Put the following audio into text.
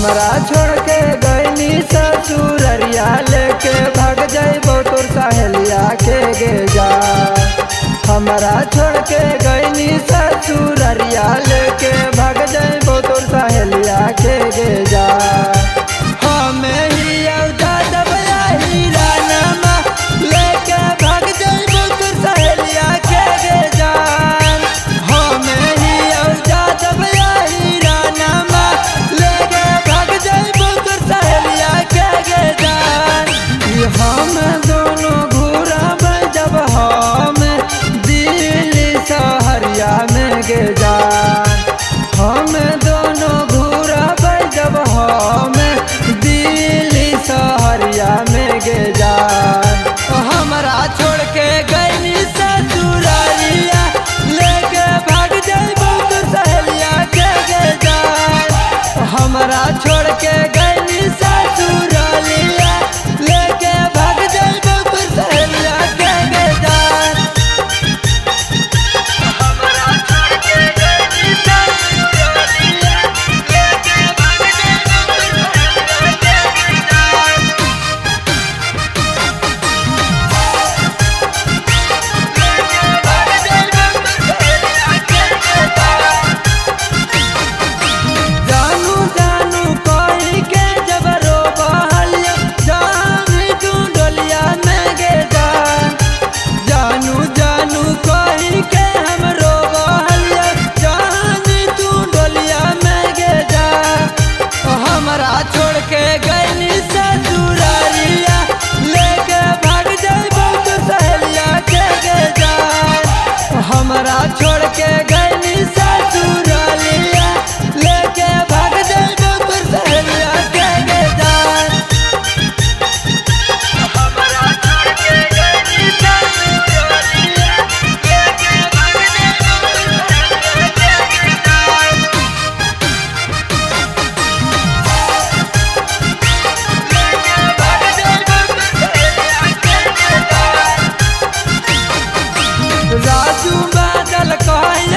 हमरा छोड़ के गईनी ससुररिया लेके भाग जाइबो तोर सहेलिया के गे जा। हमरा छोड़ के गईनी ससुररिया लेके भाग जाइबो तोर सहेलिया के गे जा। हमें ही दादब हीरा नमा लेके भाग जाइबो तोर सहेलिया के गे जा। हमें ही दादब हीरा नमा लेके भाग जाइबो तोर सहेलिया के गे जा। हम दोनों घूरब जब हम दिल्ली सहरिया में गे जान। हम दोनों घूरब जब हम दिल्ली सहरिया में गे जान। हमरा छोड़ के गईनी ससुरालिया लेके भाग जाइबो तोर सहेलिया के गे जान। हमरा छोड़ के गईनी ससुरालिया लेके भाग जाइबो तोर सहेलिया के गे जान। हमरा छोड़ के गईनी ससुरालिया लेके भाग जाइबो तोर सहेलिया के गे जान। लेके भाग जाइबो तोर सहेलिया के गे जान। जानू जानू कही के जब रोबहलिया जानी तू डोलिया में गे जान। जानू जानू कही के हम रोबहलिया जानी तू डोलिया में गे जान। हमरा छोड़ के गईनी ससुरालिया लेके भाग जाइबो तोर सहेलिया के गे जान। हमरा छोड़ के गईनी ससुरालिया लेके भाग जाइबो तोर सहेलिया के गे जान। हमरा छोड़ के गईनी ससुरालिया लेके भाग जाइबो तोर सहेलिया के गे जान। लेके भाग जाइबो तोर सहेलिया के गे जान। राजू बादल कहल